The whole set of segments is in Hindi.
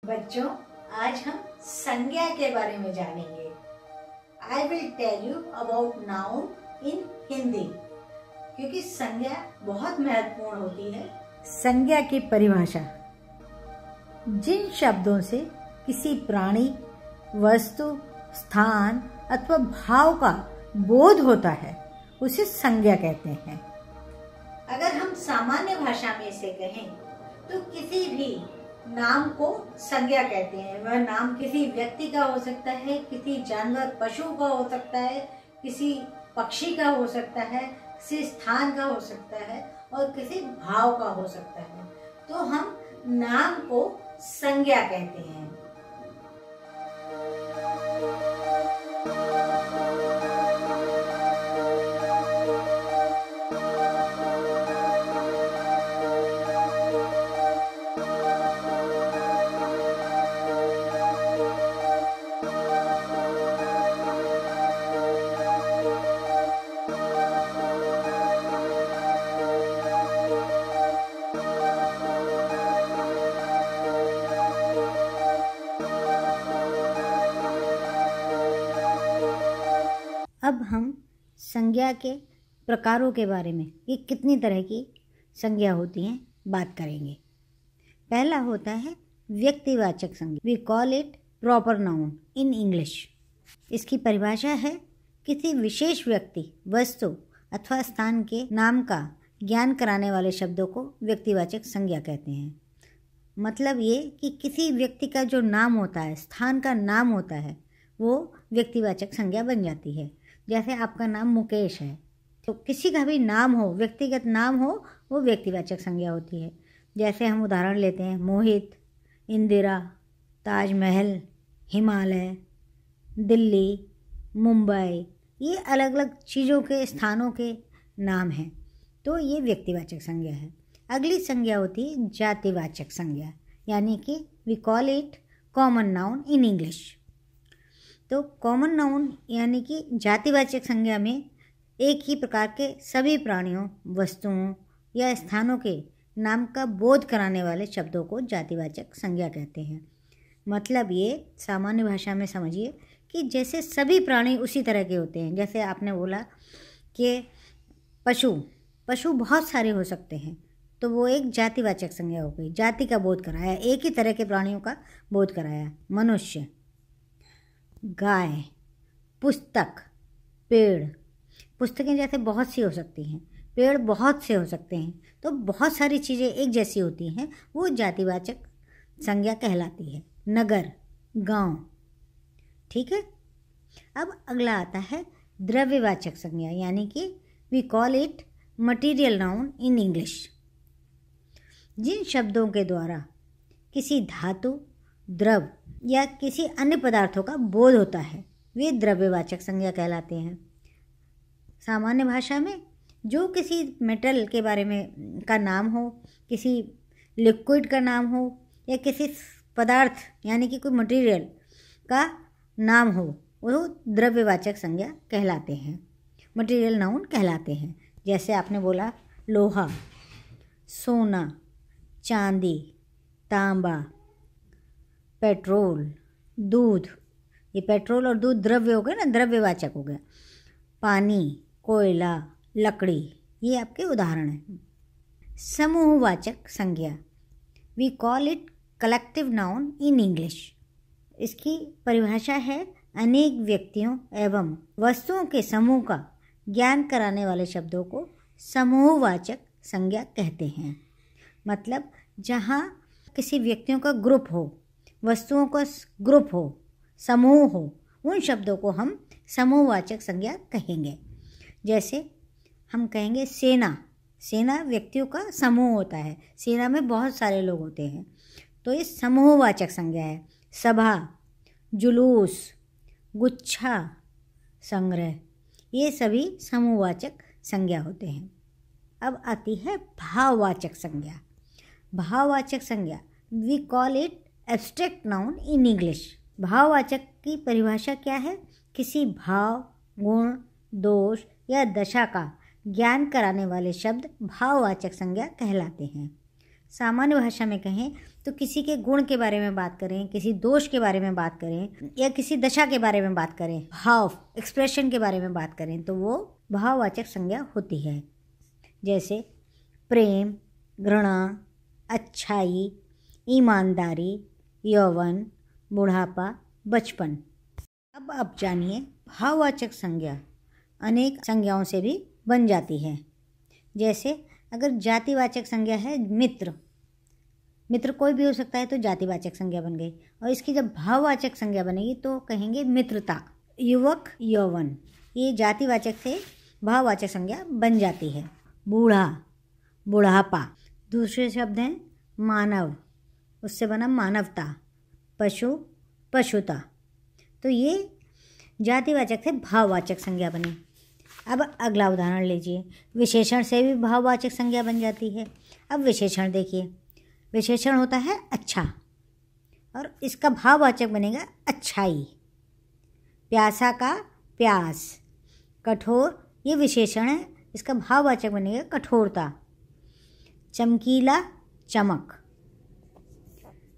बच्चों, आज हम संज्ञा के बारे में जानेंगे। I will tell you about noun in Hindi, क्योंकि संज्ञा बहुत महत्वपूर्ण होती है। संज्ञा की परिभाषा: जिन शब्दों से किसी प्राणी, वस्तु, स्थान अथवा भाव का बोध होता है उसे संज्ञा कहते हैं। अगर हम सामान्य भाषा में इसे कहें तो किसी भी नाम को संज्ञा कहते हैं। वह नाम किसी व्यक्ति का हो सकता है, किसी जानवर पशु का हो सकता है, किसी पक्षी का हो सकता है, किसी स्थान का हो सकता है और किसी भाव का हो सकता है। तो हम नाम को संज्ञा कहते हैं। अब हम संज्ञा के प्रकारों के बारे में, ये कितनी तरह की संज्ञा होती हैं, बात करेंगे। पहला होता है व्यक्तिवाचक संज्ञा। We call it proper noun in English. इसकी परिभाषा है किसी विशेष व्यक्ति, वस्तु अथवा स्थान के नाम का ज्ञान कराने वाले शब्दों को व्यक्तिवाचक संज्ञा कहते हैं। मतलब ये कि किसी व्यक्ति का जो नाम होता है, स्थान का नाम होता है, वो व्यक्तिवाचक संज्ञा बन जाती है। जैसे आपका नाम मुकेश है, तो किसी का भी नाम हो, व्यक्तिगत नाम हो, वो व्यक्तिवाचक संज्ञा होती है। जैसे हम उदाहरण लेते हैं मोहित, इंदिरा, ताजमहल, हिमालय, दिल्ली, मुंबई, ये अलग अलग चीज़ों के, स्थानों के नाम हैं। तो ये व्यक्तिवाचक संज्ञा है। अगली संज्ञा होती है जातिवाचक संज्ञा, यानी कि we call it common noun in English. तो कॉमन नाउन यानी कि जातिवाचक संज्ञा में एक ही प्रकार के सभी प्राणियों, वस्तुओं या स्थानों के नाम का बोध कराने वाले शब्दों को जातिवाचक संज्ञा कहते हैं। मतलब ये सामान्य भाषा में समझिए कि जैसे सभी प्राणी उसी तरह के होते हैं। जैसे आपने बोला कि पशु बहुत सारे हो सकते हैं, तो वो एक जातिवाचक संज्ञा हो गई। जाति का बोध कराया, एक ही तरह के प्राणियों का बोध कराया। मनुष्य, गाय, पुस्तक, पेड़। पुस्तकें जैसे बहुत सी हो सकती हैं, पेड़ बहुत से हो सकते हैं, तो बहुत सारी चीज़ें एक जैसी होती हैं, वो जातिवाचक संज्ञा कहलाती है। नगर, गांव। ठीक है। अब अगला आता है द्रव्यवाचक संज्ञा, यानी कि we call it material noun in English. जिन शब्दों के द्वारा किसी धातु, द्रव या किसी अन्य पदार्थों का बोध होता है, वे द्रव्यवाचक संज्ञा कहलाते हैं। सामान्य भाषा में जो किसी मेटल के बारे में का नाम हो, किसी लिक्विड का नाम हो या किसी पदार्थ यानी कि कोई मटेरियल का नाम हो, वो द्रव्यवाचक संज्ञा कहलाते हैं, मटेरियल नाउन कहलाते हैं। जैसे आपने बोला लोहा, सोना, चांदी, तांबा, पेट्रोल, दूध। ये पेट्रोल और दूध द्रव्य हो गए ना, द्रव्यवाचक हो गया। पानी, कोयला, लकड़ी, ये आपके उदाहरण हैं। समूहवाचक संज्ञा, we call it collective noun in English. इसकी परिभाषा है अनेक व्यक्तियों एवं वस्तुओं के समूह का ज्ञान कराने वाले शब्दों को समूहवाचक संज्ञा कहते हैं। मतलब जहाँ किसी व्यक्तियों का ग्रुप हो, वस्तुओं का ग्रुप हो, समूह हो, उन शब्दों को हम समूहवाचक संज्ञा कहेंगे। जैसे हम कहेंगे सेना व्यक्तियों का समूह होता है। सेना में बहुत सारे लोग होते हैं, तो ये समूहवाचक संज्ञा है। सभा, जुलूस, गुच्छा, संग्रह, ये सभी समूहवाचक संज्ञा होते हैं। अब आती है भाववाचक संज्ञा। भाववाचक संज्ञा, we call it abstract noun in English. भाववाचक की परिभाषा क्या है? किसी भाव, गुण, दोष या दशा का ज्ञान कराने वाले शब्द भाववाचक संज्ञा कहलाते हैं। सामान्य भाषा में कहें तो किसी के गुण के बारे में बात करें, किसी दोष के बारे में बात करें या किसी दशा के बारे में बात करें, भाव एक्सप्रेशन के बारे में बात करें, तो वो भाववाचक संज्ञा होती है। जैसे प्रेम, घृणा, अच्छाई, ईमानदारी, यौवन, बुढ़ापा, बचपन। अब जानिए भाववाचक संज्ञा अनेक संज्ञाओं से भी बन जाती है। जैसे अगर जातिवाचक संज्ञा है मित्र, मित्र कोई भी हो सकता है तो जातिवाचक संज्ञा बन गई। और इसकी जब भाववाचक संज्ञा बनेगी तो कहेंगे मित्रता। युवक, यौवन, ये जातिवाचक से भाववाचक संज्ञा बन जाती है। बूढ़ा, बुढ़ापा। दूसरे शब्द हैं मानव, उससे बना मानवता। पशु, पशुता। तो ये जातिवाचक से भाववाचक संज्ञा बनी। अब अगला उदाहरण लीजिए। विशेषण से भी भाववाचक संज्ञा बन जाती है। अब विशेषण देखिए, विशेषण होता है अच्छा और इसका भाववाचक बनेगा अच्छाई। प्यासा का प्यास, कठोर, ये विशेषण है, इसका भाववाचक बनेगा कठोरता। चमकीला, चमक।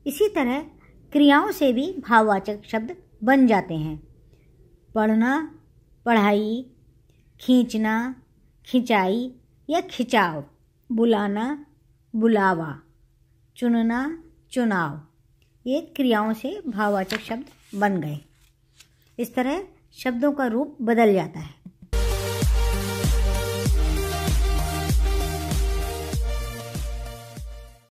इसी तरह क्रियाओं से भी भाववाचक शब्द बन जाते हैं। पढ़ना, पढ़ाई, खींचना, खिंचाई या खिंचाव, बुलाना, बुलावा, चुनना, चुनाव, ये क्रियाओं से भाववाचक शब्द बन गए। इस तरह शब्दों का रूप बदल जाता है।